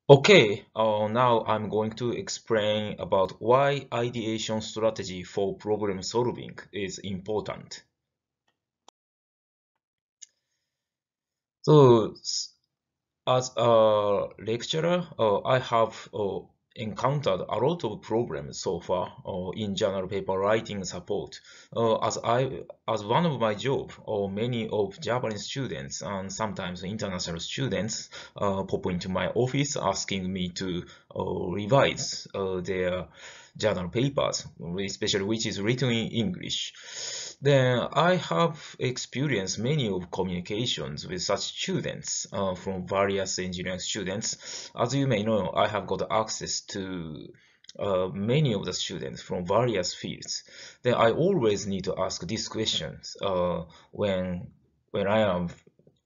Okay, now I'm going to explain about why ideation strategy for problem solving is important. So, as a lecturer, I have encountered a lot of problems so far in journal paper writing support. As one of my job, many of Japanese students and sometimes international students pop into my office asking me to revise their journal papers, especially which is written in English. Then I have experienced many of communications with such students from various engineering students. As you may know, I have got access to many of the students from various fields. Then I always need to ask these questions when I am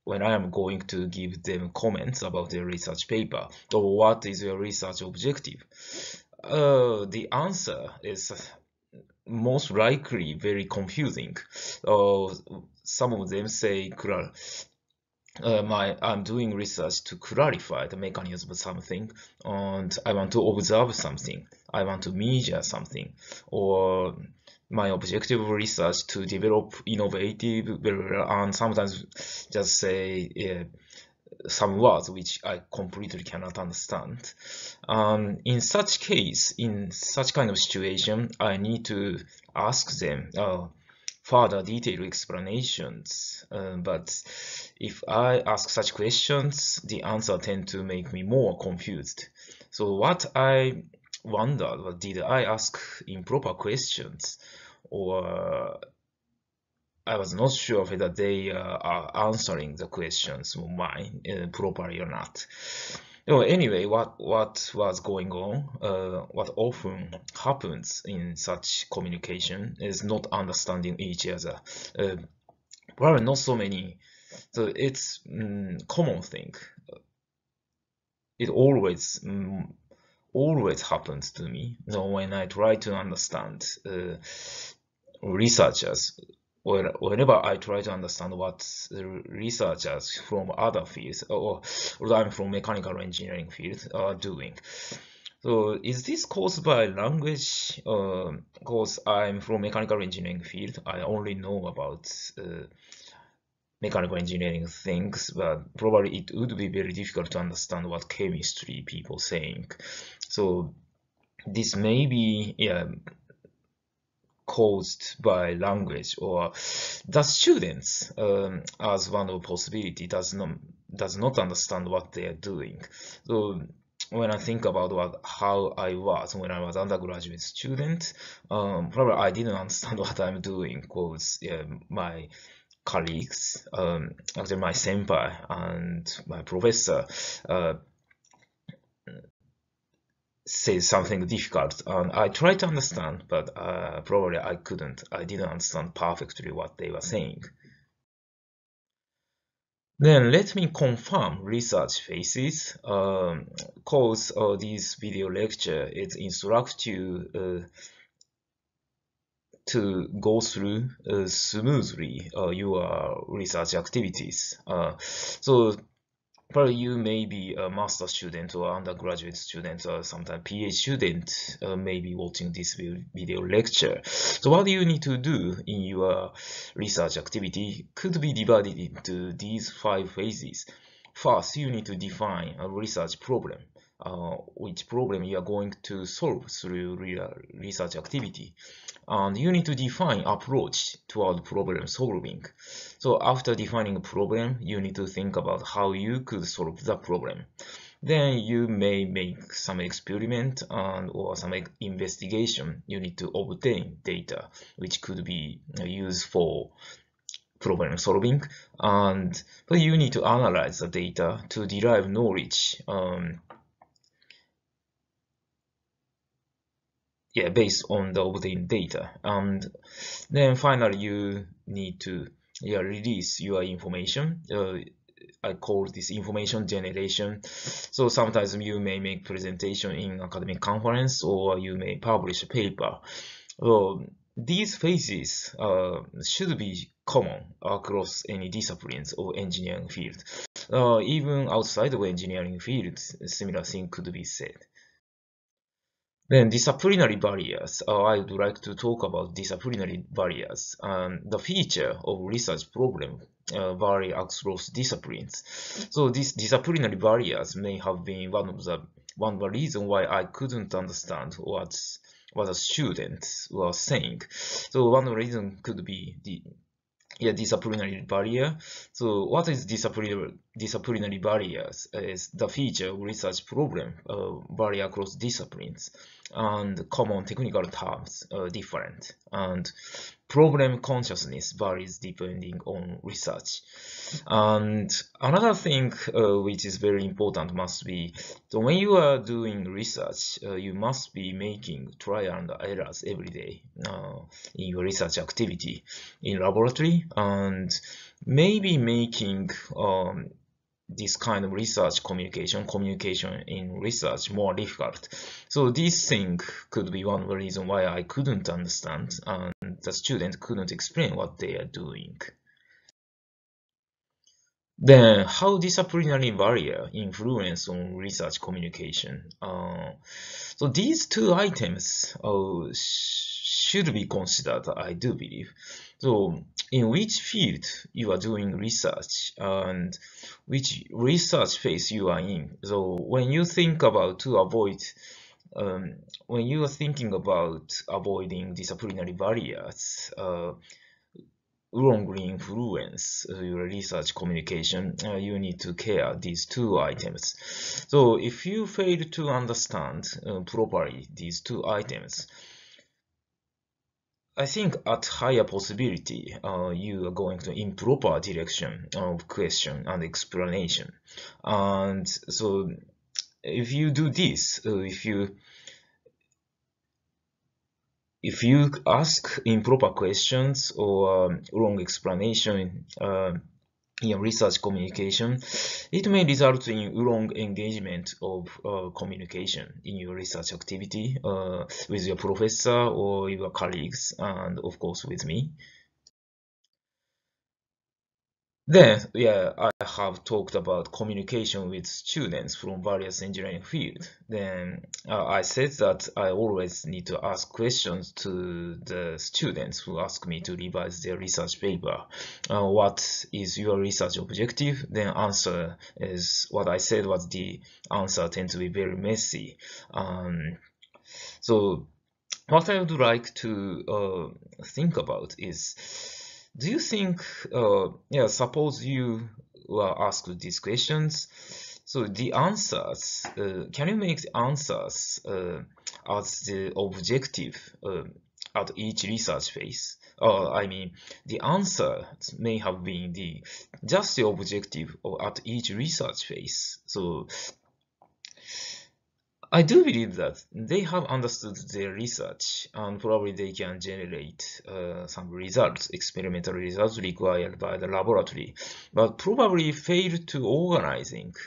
when I am going to give them comments about their research paper or what is your research objective. The answer is most likely very confusing. Uh, some of them say, I'm doing research to clarify the mechanism of something, and I want to observe something. I want to measure something, or my objective of research to develop innovative, blah, blah, blah, and sometimes just say some words which I completely cannot understand. In such case, in such kind of situation, I need to ask them further detailed explanations. But if I ask such questions, the answer tend to make me more confused. So what I wondered was, did I ask improper questions, or I was not sure whether they are answering the questions of mine properly or not. Anyway, what was going on? What often happens in such communication is not understanding each other. Uh, Probably not so many. So it's common thing. It always happens to me. When I try to understand researchers, or whenever I try to understand what the researchers from other fields, or I'm from mechanical engineering field, are doing. So is this caused by language? Because I'm from mechanical engineering field, I only know about mechanical engineering things, but probably it would be very difficult to understand what chemistry people saying. So this may be, yeah, caused by language, or the students, as one of possibility, does not understand what they are doing. So when I think about how I was when I was undergraduate student, probably I didn't understand what I'm doing, because my colleagues, actually my senpai and my professor, uh, say something difficult, and I tried to understand, but probably I couldn't. I didn't understand perfectly what they were saying. Then let me confirm research phases. Cause this video lecture is instruct you to go through smoothly your research activities. So probably you may be a master student or undergraduate student or sometimes PhD student may be watching this video lecture. So what you need to do in your research activity could be divided into these 5 phases. First, you need to define a research problem, which problem you are going to solve through research activity. And you need to define approach toward problem solving. So after defining a problem, you need to think about how you could solve the problem. Then you may make some experiment and or some investigation. You need to obtain data, which could be used for problem solving. And but you need to analyze the data to derive knowledge. Yeah, based on the obtained data. And then finally, you need to, yeah, release your information. I call this information generation. So sometimes you may make presentation in academic conference, or you may publish a paper. These phases should be common across any disciplines or engineering field. Even outside of engineering fields, a similar thing could be said. Then disciplinary barriers. I would like to talk about disciplinary barriers. The feature of research problem vary across disciplines. So these disciplinary barriers may have been one of the reason why I couldn't understand what the students were saying. So one of the reason could be the disciplinary barrier. So what is disciplinary barriers is the feature of research problem vary across disciplines and common technical terms are different, and problem consciousness varies depending on research. And another thing which is very important must be, so when you are doing research, you must be making trial and errors every day in your research activity in laboratory, and maybe making this kind of research communication in research more difficult. So this thing could be one of the reasons why I couldn't understand and the student couldn't explain what they are doing. Then, how disciplinary barrier influence on research communication? So these two items should be considered, I do believe. So in which field you are doing research and which research phase you are in. So when you think about to avoid when you are thinking about avoiding disciplinary barriers, wrongly influence your research communication, you need to care these two items. So if you fail to understand properly these two items, I think at higher possibility you are going to improper direction of question and explanation. And so if you do this, if you ask improper questions or wrong explanation in research communication, it may result in wrong engagement of communication in your research activity with your professor or your colleagues, and of course with me. Then, I have talked about communication with students from various engineering fields. Then I said that I always need to ask questions to the students who ask me to revise their research paper. What is your research objective? Then answer is what I said was the answer tends to be very messy. So what I would like to think about is, do you think, suppose you were asked these questions, so the answers, can you make the answers as the objective at each research phase? I mean, the answer may have been just the objective at each research phase. So I do believe that they have understood their research and probably they can generate some results, experimental results required by the laboratory, but probably fail to organize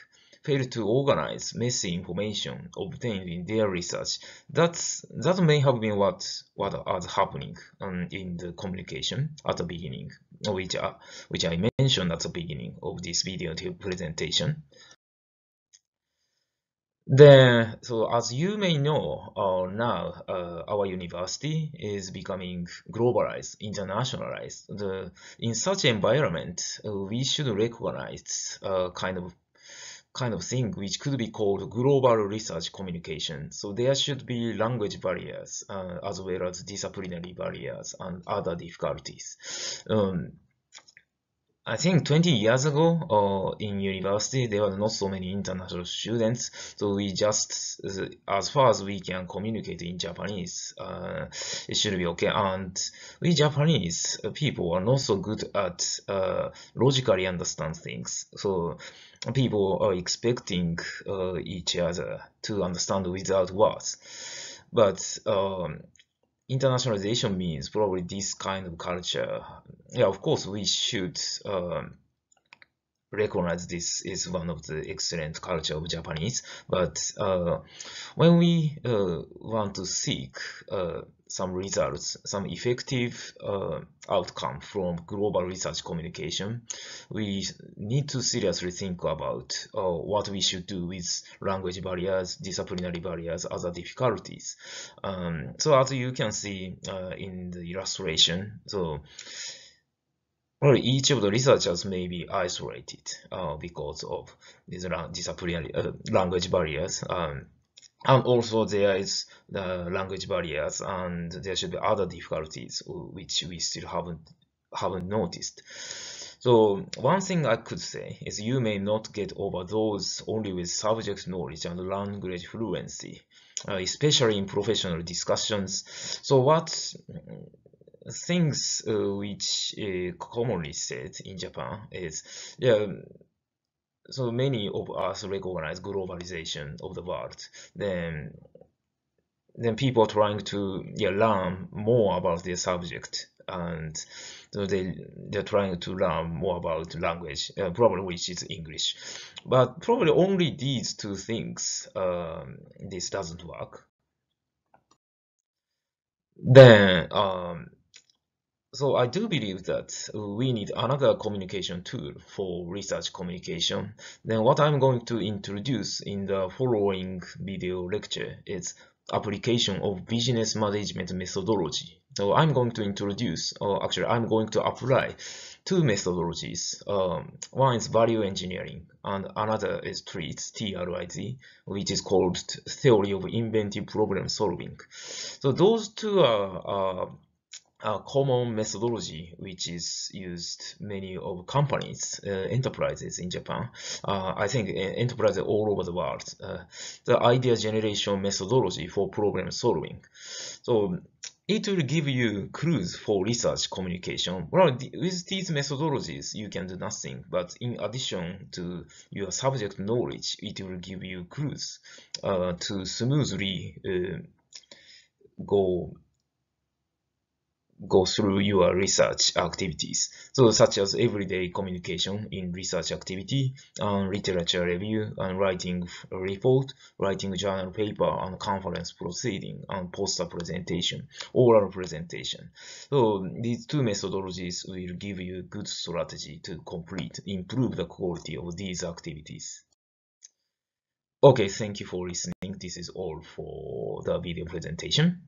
messy information obtained in their research. That may have been what was happening in the communication at the beginning, which I mentioned at the beginning of this video presentation. Then, so as you may know, now our university is becoming globalized, internationalized. In such environment, we should recognize kind of thing which could be called global research communication. So there should be language barriers as well as disciplinary barriers and other difficulties. I think 20 years ago, in university, there were not so many international students, so we just, as far as we can communicate in Japanese, it should be okay. And we Japanese people are not so good at logically understand things, so people are expecting each other to understand without words. But internationalization means probably this kind of culture. Yeah, of course, we should recognize this is one of the excellent culture of Japanese. But when we want to seek some results, some effective outcome from global research communication, we need to seriously think about what we should do with language barriers, disciplinary barriers, other difficulties. So as you can see in the illustration, so well, each of the researchers may be isolated because of these disciplinary language barriers. And also there is the language barriers, and there should be other difficulties which we still haven't noticed. So one thing I could say is you may not get over those only with subject knowledge and language fluency, especially in professional discussions. So what things which commonly said in Japan is, yeah, so many of us recognize globalization of the world. Then people trying to learn more about their subject, and so they're trying to learn more about language, probably which is English. But probably only these two things, this doesn't work. Then so I do believe that we need another communication tool for research communication. Then what I'm going to introduce in the following video lecture is application of business management methodology. So I'm going to introduce, or actually I'm going to apply two methodologies. One is value engineering and another is TRIZ, which is called theory of inventive problem solving. So those two are a common methodology which is used many of companies, enterprises in Japan. I think enterprises all over the world. The idea generation methodology for problem solving. So it will give you clues for research communication. Well, with these methodologies, you can do nothing. But in addition to your subject knowledge, it will give you clues to smoothly go through your research activities. So such as everyday communication in research activity, literature review, and writing a report, writing a journal paper, and conference proceeding, and poster presentation, oral presentation. So these two methodologies will give you a good strategy to improve the quality of these activities. Okay, thank you for listening. This is all for the video presentation.